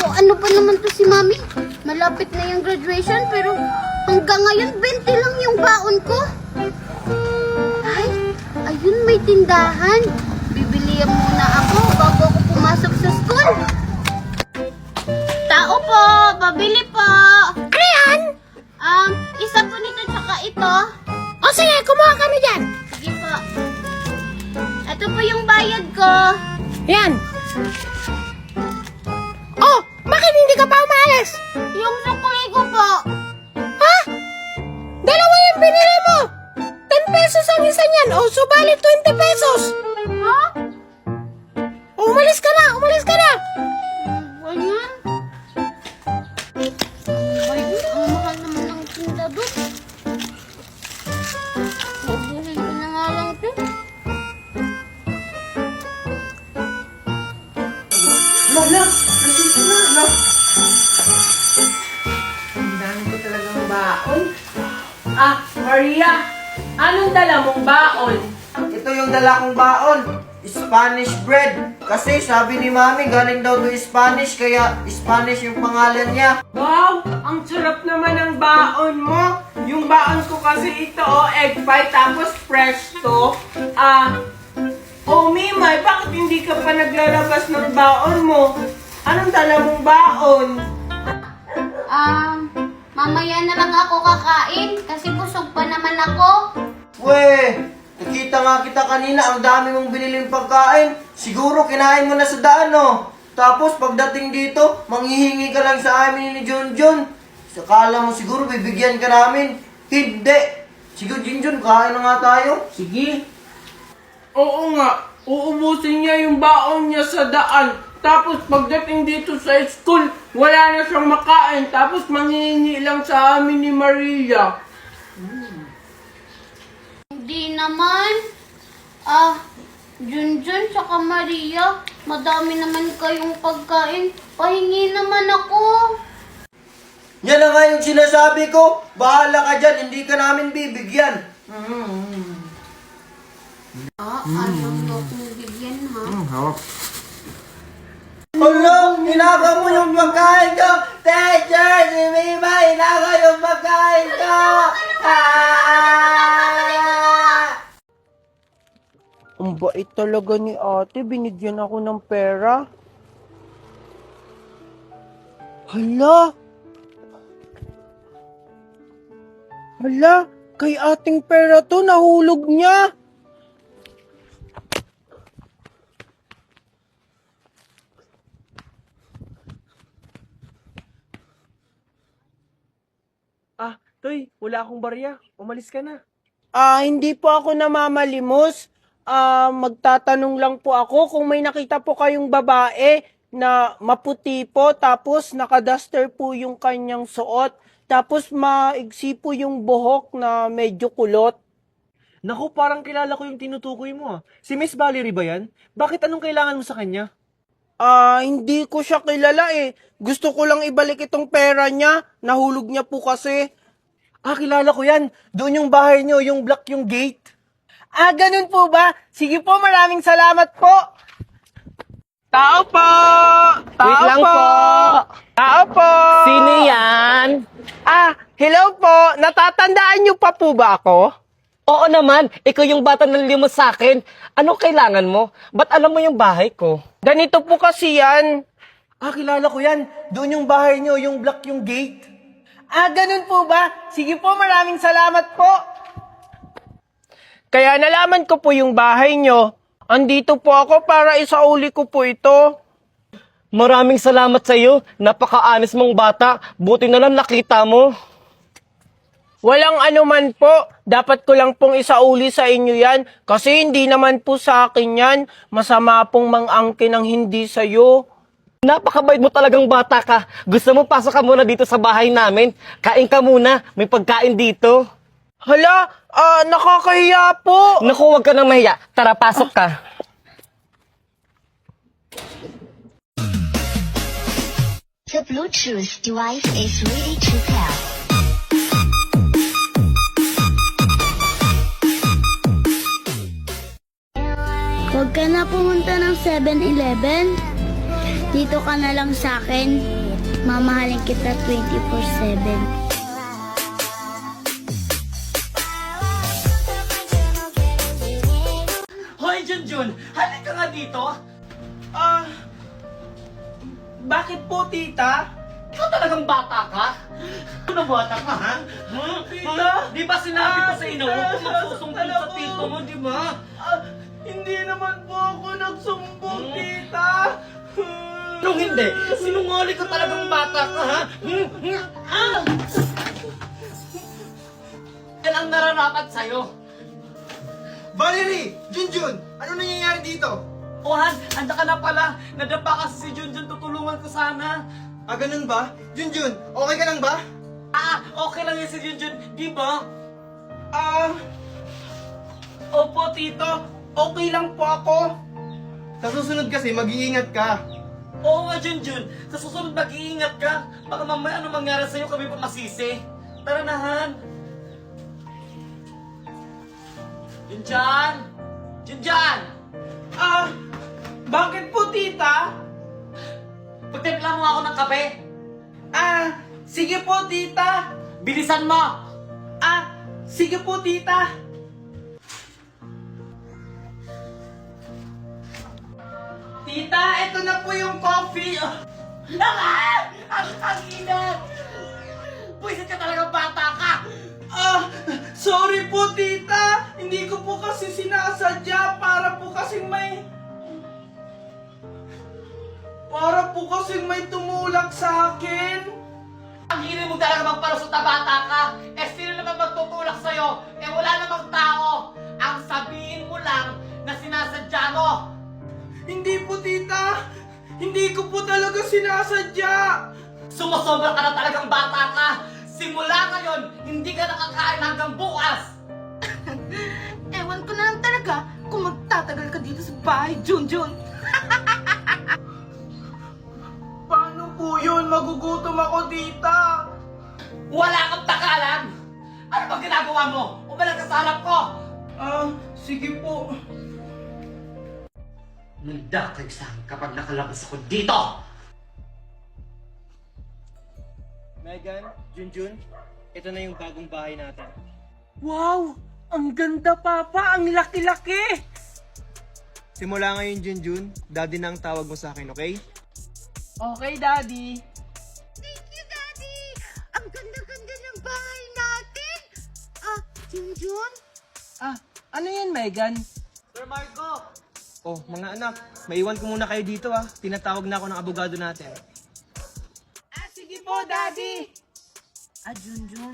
O ano pa naman to si Mami? Malapit na yung graduation pero hanggang ngayon 20 lang yung baon ko. Ay, ayun may tindahan. Bibili muna ako bago ako pumasok sa school. Tao po, pabili po. Ano yan? Isa po nito tsaka ito. O sige, kumuha ka na dyan. Sige po. Ito po yung bayad ko. Yan. Oh, bakit hindi ka pa umalis? Yung sukli ko po. Ha? Dalawa yung binili mo. 10 pesos ang isa niyan. O, subalit 20 pesos. Ha? Umalis ka na, umalis ka na. Ganyan? Ay, ang mahal naman ng tinda doon. Mabuhin ko na nga lang ito. Lola, nandito na, no? Ang dami ko talagang baon. Maria, anong dala mong baon? Ito yung dala kong baon. Spanish bread. Kasi sabi ni Mami, galing daw to Spanish, kaya Spanish yung pangalan niya. Wow, ang sarap naman ng baon mo. Yung baon ko kasi ito, egg pie, tapos fresh to. Mimay, bakit hindi ka pa naglalabas ng baon mo? Anong dala mong baon? Mamaya na lang ako kakain kasi busog pa naman ako. Weh, nakita nga kita kanina, ang dami mong biniling pagkain. Siguro kinain mo na sa daan, no? Tapos pagdating dito, manghihingi ka lang sa amin ni Junjun. Sakala mo siguro bibigyan ka namin. Hindi. Sige, Junjun, kain na nga tayo. Sige. Oo nga, uubusin niya yung baon niya sa daan. Tapos pagdating dito sa school, wala na siyang makain. Tapos manghihingi lang sa amin ni Maria. Hindi naman. Junjun tsaka Maria, madami naman kayong pagkain. Pahingi naman ako. Yan na nga yung sinasabi ko. Bahala ka dyan, hindi ka namin bibigyan. Ayaw mo akong bigyan, ha? Hala, inaga mo yung pagkain ko! Teacher, si Mima, inaga yung pagkain ko! Ang bait talaga ni ate, binigyan ako ng pera. Hala! Hala, kay ating pera to, nahulog niya! Toy, wala akong barya. Umalis ka na. Hindi po ako namamalimos. Magtatanong lang po ako kung may nakita po kayong babae na maputi po, tapos nakaduster po yung kanyang suot, tapos maigsi po yung buhok na medyo kulot. Naku, parang kilala ko yung tinutukoy mo ah. Si Miss Valerie ba yan? Bakit anong kailangan mo sa kanya? Hindi ko siya kilala eh. Gusto ko lang ibalik itong pera niya. Nahulog niya po kasi. Kilala ko yan. Doon yung bahay niyo, yung block yung gate. Ganun po ba? Sige po, maraming salamat po. Tao po! Wait lang po. Tao po! Sino yan? Hello po. Natatandaan niyo pa po ba ako? Oo naman, ikaw yung bata na limos sa akin. Anong kailangan mo? Ba't alam mo yung bahay ko? Ganito po kasi yan. Kilala ko yan. Doon yung bahay niyo, yung block yung gate. Ganun po ba? Sige po, maraming salamat po. Kaya nalaman ko po yung bahay nyo. Andito po ako para isauli ko po ito. Maraming salamat sa iyo. Napaka-honest mong bata. Buti na lang nakita mo. Walang anuman po. Dapat ko lang pong isauli sa inyo yan. Kasi hindi naman po sa akin yan. Masama pong mang-angkin ang hindi sa'yo. Napakabait mo talagang bata ka. Gusto mo pasok ka muna dito sa bahay namin? Kain ka muna. May pagkain dito. Hala, nakakahiya po. Naku, huwag ka nang mahiya. Tara, pasok ka. The Bluetooth device is ready to pair. Huwag ka na pumunta ng 7-Eleven. Dito ka na lang sa akin. Mamahalin kita 24/7. Hoy, Junjun! Halika nga dito! Bakit po, tita? Ikaw talagang bata ka? Ano bata ka, ha? Tita? Di ba sinabi ko sa inyo, huwag kang magsusumbong sa tito mo, di ba? Hindi naman po ako nagsumbong, tita. Anong hindi? Sinungaling ka talagang bata ka, ha? Yan ang nararapat sa'yo. Valerie! Junjun! Ano nangyayari dito? O Han, anda ka na pala. Nadapa kasi si Junjun, tutulungan ko sana. Ganun ba? Junjun, okay ka lang ba? Okay lang yan si Junjun, di ba? Opo, tito. Okay lang po ako. Sa susunod kasi, mag-iingat ka. Oo nga, Junjun. Sa susunod mag-iingat ka. Baka mamaya ano mangyari sa'yo, kami pa masisi. Tara na, Han. Junjan! Junjan! Bakit po, tita? Pagtimpla mo ako ng kape. Sige po, tita. Bilisan mo! Sige po, tita. Tita, ito na po yung coffee. Ang inat! Pwisit ka talagang bata ka! Sorry po, tita. Hindi ko po kasi sinasadya. Para po kasing may tumulak sa akin. Ang hiling mo talaga magpalusot na bata ka! Sino naman magtutulak sa'yo? Wala namang tao! Ang sabihin mo lang na sinasadya mo! Hindi po, tita. Hindi ko po talaga sinasadya. Sumusobra ka na talagang bata ka! Simula ngayon, hindi ka nakakain hanggang bukas! Ewan ko na lang talaga kung magtatagal ka dito sa bahay, Junjun. Paano po yun? Magugutom ako, tita. Wala kang takalan! Ano bang ginagawa mo? Umalag ka sa harap ko! Sige po. Nanda kayo sa akin kapag nakalabas ako dito! Megan, Junjun, ito na yung bagong bahay natin. Wow! Ang ganda, Papa! Ang laki-laki! Simula ngayon, Junjun, daddy na ang tawag mo sa akin, okay? Okay, Daddy. Thank you, Daddy! Ang ganda-ganda ng bahay natin! Junjun? Ano yan, Megan? Sir Marco! Oh, mga anak, maiwan ko muna kayo dito ah. Tinatawag na ako ng abogado natin. Sige po, Daddy! Junjun,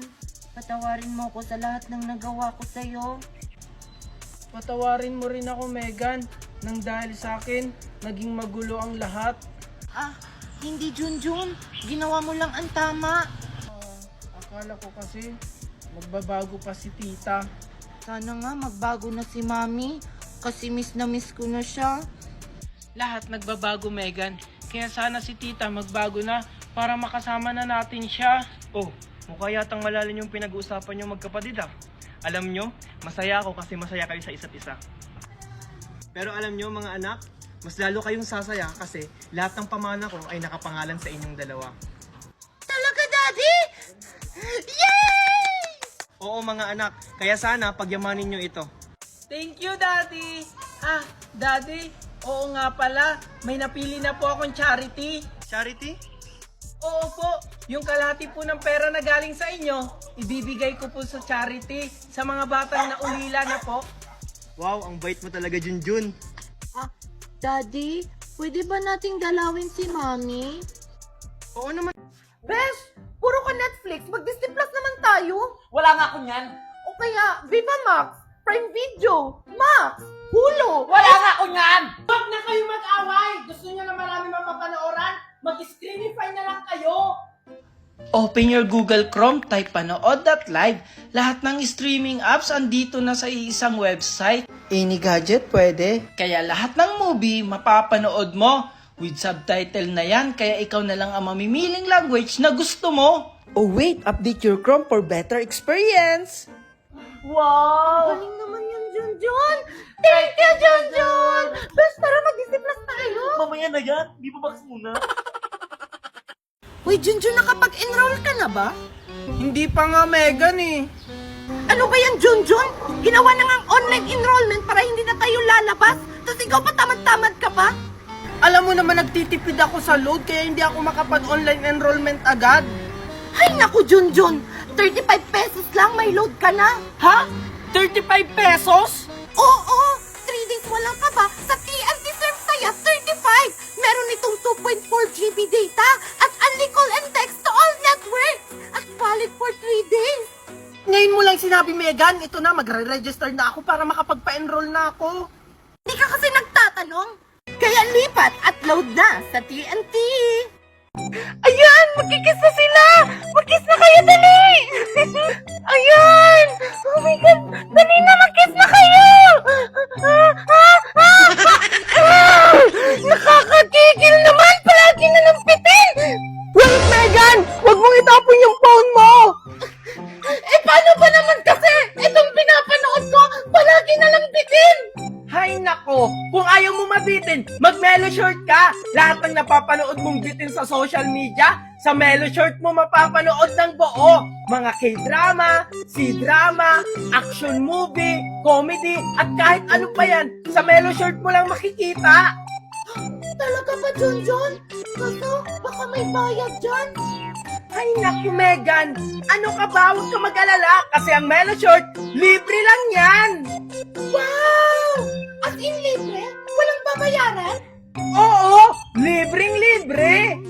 patawarin mo ko sa lahat ng nagawa ko sa'yo. Patawarin mo rin ako, Megan. Nang dahil sa akin, naging magulo ang lahat. Hindi, Junjun. Ginawa mo lang ang tama. Akala ko kasi, magbabago pa si tita. Sana nga magbago na si Mami. Kasi miss na miss ko na siya. Lahat nagbabago, Megan. Kaya sana si tita magbago na para makasama na natin siya. Oh, mukha yatang malalim yung pinag-uusapan nyo magkapatid ah. Alam nyo, masaya ako kasi masaya kayo sa isa't isa. Pero alam nyo mga anak, mas lalo kayong sasaya kasi lahat ng pamana ko ay nakapangalan sa inyong dalawa. Talaga, Daddy? Yay! Oo mga anak, kaya sana pagyamanin nyo ito. Thank you, Daddy! Daddy, oo nga pala, may napili na po akong charity. Charity? Oo po, yung kalahati po ng pera na galing sa inyo, ibibigay ko po sa charity sa mga batang naulila na po. Wow, ang bait mo talaga, Junjun. Daddy, pwede ba nating dalawin si Mami? Oo naman. Besh, puro ka Netflix. Mag-Disney Plus naman tayo. Wala nga ako niyan! O kaya, Viva Max, Prime Video, Max, Hulu. Wala nga ako niyan! Huwag na kayo mag-away! Gusto niyo na marami mapapanooran? Mag-screenify na lang kayo! Open your Google Chrome, type panood.live. Lahat ng streaming apps andito na sa isang website. Any gadget pwede. Kaya lahat ng movie mapapanood mo. With subtitle na yan, kaya ikaw na lang ang mamimiling language na gusto mo. Oh wait, update your Chrome for better experience. Wow! Galing naman yun, Junjun! Thank you, Junjun! Bes, tara mag-isip na tayo! Mamaya na yan. Di ba box muna? Uy, Junjun, nakapag-enroll ka na ba? Hindi pa nga, Megan eh. Ano ba yan, Junjun? Ginawa na nga online enrollment para hindi na tayo lalabas. Tapos ikaw pa tamad-tamad ka pa? Alam mo naman nagtitipid ako sa load kaya hindi ako makapag-online enrollment agad. Ay, naku, Junjun! 35 pesos lang, may load ka na. Ha? 35 pesos? Oo! 3 days walang ka ba? Sa TNT Surf Saya, 35! Meron itong 2.4 GB data at only call and text to all networks at valid for 3 days. Ngayon mo lang sinabi, Megan, ito na, magre-register na ako para makapagpa-enroll na ako. Di ka kasi nagtatanong. Kaya lipat at load na sa TNT. Ayan! Magkikiss na sila! Magkiss na kayo, dali! Ayan! Oh my God! Dali na, magkiss na kayo! Nakakatigil naman! Palagi na ng pitin! Wait, Megan! Huwag mong itapon yung phone mo! Eh, paano ba naman kasi? Itong pinapanood ko, palagi na lang bitin! Hay nako! Kung ayaw mo mabitin, mag-Melo Short ka! Lahat ng napapanood mong bitin sa social media, sa Melo Short mo mapapanood ng buo. Mga K-drama, C-drama, action movie, comedy, at kahit ano pa yan, sa Melo Short mo lang makikita. Talaga ba, Junjun? Kaso, baka may bayad dyan. Ay naku, Megan! Ano ka ba? Huwag ka mag-alala kasi ang Melo Short, libre lang yan! Wow! As in libre? Walang babayaran? Oo! Libreng libre!